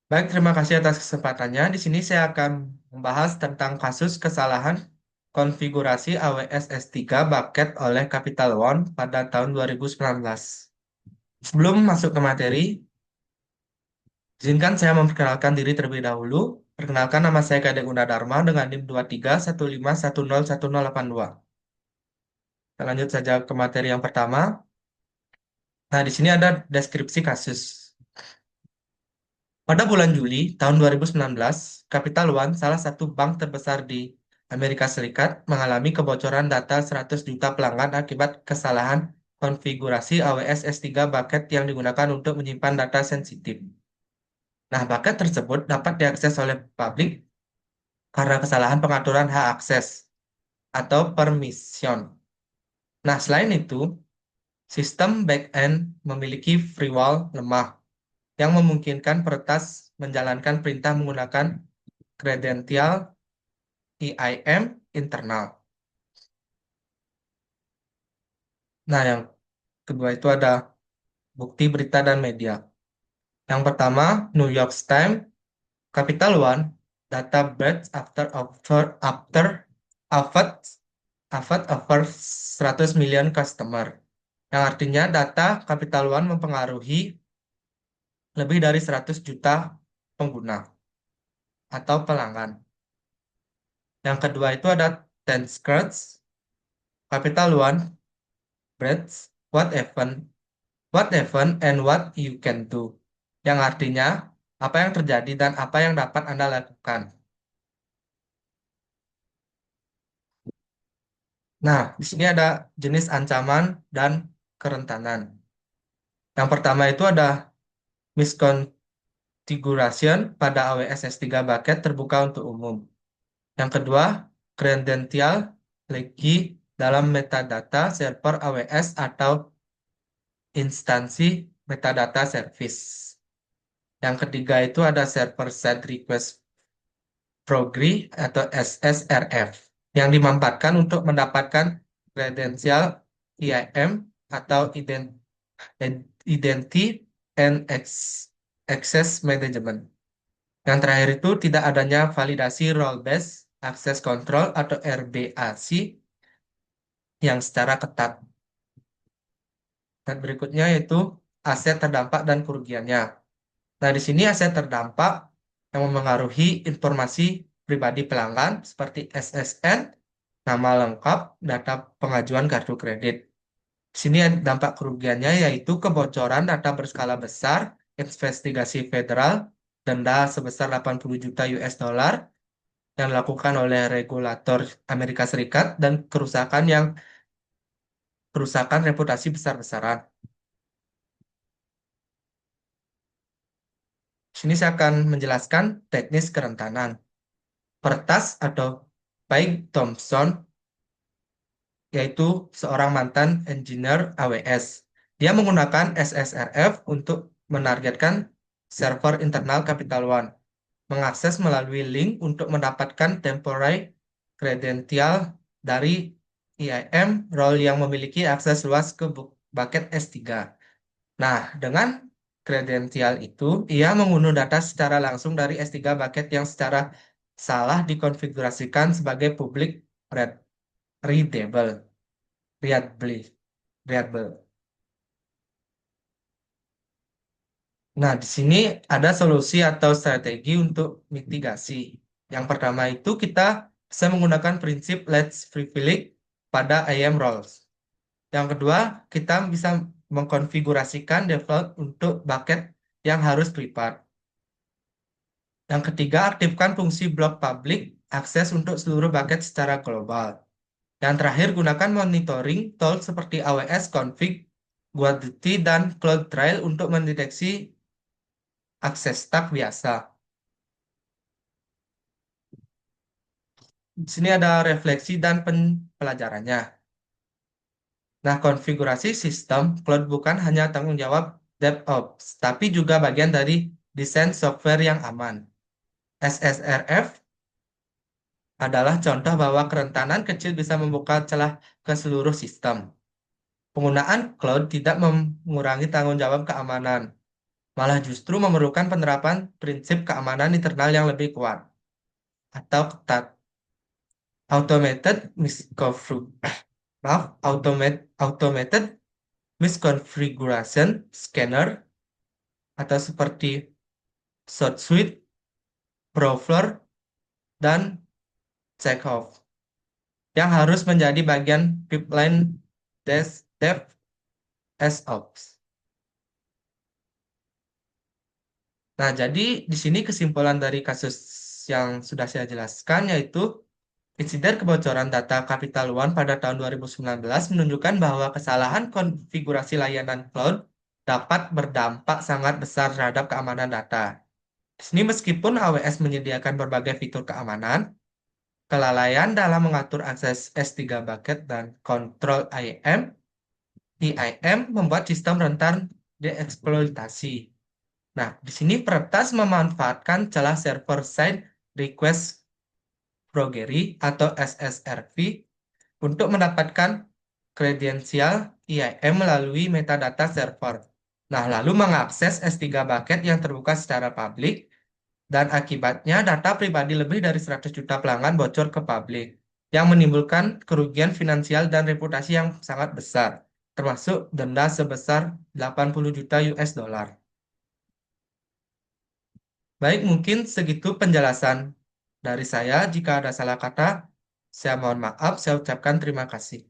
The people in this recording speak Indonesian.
Baik, terima kasih atas kesempatannya. Di sini saya akan membahas tentang kasus kesalahan konfigurasi AWS S3 bucket oleh Capital One pada tahun 2019. Sebelum masuk ke materi, izinkan saya memperkenalkan diri terlebih dahulu. Perkenalkan, nama saya Kadek Gunadarma dengan NIM 2315101082. Kita lanjut saja ke materi yang pertama. Nah, di sini ada deskripsi kasus. Pada bulan Juli tahun 2019, Capital One, salah satu bank terbesar di Amerika Serikat, mengalami kebocoran data 100 juta pelanggan akibat kesalahan konfigurasi AWS S3 bucket yang digunakan untuk menyimpan data sensitif. Nah, bucket tersebut dapat diakses oleh publik karena kesalahan pengaturan hak akses atau permission. Nah, selain itu, sistem back-end memiliki firewall lemah yang memungkinkan peretas menjalankan perintah menggunakan kredensial IIM internal. Nah, yang kedua itu ada bukti berita dan media. Yang pertama, New York Times, Capital One, data breach after over 100 million customer. Yang artinya data Capital One mempengaruhi lebih dari 100 juta pengguna atau pelanggan. Yang kedua itu ada Ten Skirts, Capital One, breach, what happened and what you can do. Yang artinya apa yang terjadi dan apa yang dapat Anda lakukan. Nah, di sini ada jenis ancaman dan kerentanan. Yang pertama itu ada misconfiguration pada AWS S3 bucket terbuka untuk umum. Yang kedua, credential leaky dalam metadata server AWS atau instansi metadata service. Yang ketiga itu ada server side request progress atau SSRF yang dimanfaatkan untuk mendapatkan kredensial IAM atau Identity and Access Management. Yang terakhir itu tidak adanya validasi Role Based Access Control atau RBAC yang secara ketat. Dan berikutnya yaitu aset terdampak dan kerugiannya. Nah, di sini aset terdampak yang memengaruhi informasi pribadi pelanggan seperti SSN, nama lengkap, data pengajuan kartu kredit. Di sini dampak kerugiannya yaitu kebocoran data berskala besar, investigasi federal, denda sebesar 80 juta US dollar yang dilakukan oleh regulator Amerika Serikat dan kerusakan reputasi besar-besaran. Di sini saya akan menjelaskan teknis kerentanan. Pertas atau Paik Thompson, yaitu seorang mantan engineer AWS. Dia menggunakan SSRF untuk menargetkan server internal Capital One, mengakses melalui link untuk mendapatkan temporary credential dari IAM role yang memiliki akses luas ke bucket S3. Nah, dengan kredensial itu, ia mengunduh data secara langsung dari S3 bucket yang secara salah dikonfigurasikan sebagai public readable, readable, readable. Nah, di sini ada solusi atau strategi untuk mitigasi. Yang pertama itu kita bisa menggunakan prinsip let's privilege pada IAM roles. Yang kedua, kita bisa mengkonfigurasikan default untuk bucket yang harus private. Yang ketiga, aktifkan fungsi block public akses untuk seluruh bucket secara global. Yang terakhir, gunakan monitoring tool seperti AWS Config, Guardduty, dan CloudTrail untuk mendeteksi akses stuck biasa. Di sini ada refleksi dan pelajarannya. Nah, konfigurasi sistem cloud bukan hanya tanggung jawab DevOps, tapi juga bagian dari desain software yang aman. SSRF adalah contoh bahwa kerentanan kecil bisa membuka celah ke seluruh sistem. Penggunaan cloud tidak mengurangi tanggung jawab keamanan, malah justru memerlukan penerapan prinsip keamanan internal yang lebih kuat atau ketat. Automated misconfiguration, maaf, automated misconfiguration scanner atau seperti short suite, Prowler, dan Chekhov yang harus menjadi bagian pipeline DevSecOps. Nah, jadi di sini kesimpulan dari kasus yang sudah saya jelaskan yaitu insiden kebocoran data Capital One pada tahun 2019 menunjukkan bahwa kesalahan konfigurasi layanan cloud dapat berdampak sangat besar terhadap keamanan data. Di sini meskipun AWS menyediakan berbagai fitur keamanan, kelalaian dalam mengatur akses S3 bucket dan kontrol IAM membuat sistem rentan dieksploitasi. Nah, di sini peretas memanfaatkan celah server-side request forgery atau SSRV untuk mendapatkan kredensial IAM melalui metadata server. Nah, lalu mengakses S3 bucket yang terbuka secara publik dan akibatnya data pribadi lebih dari 100 juta pelanggan bocor ke publik yang menimbulkan kerugian finansial dan reputasi yang sangat besar, termasuk denda sebesar 80 juta US dollar. Baik, mungkin segitu penjelasan dari saya. Jika ada salah kata, saya mohon maaf. Saya ucapkan terima kasih.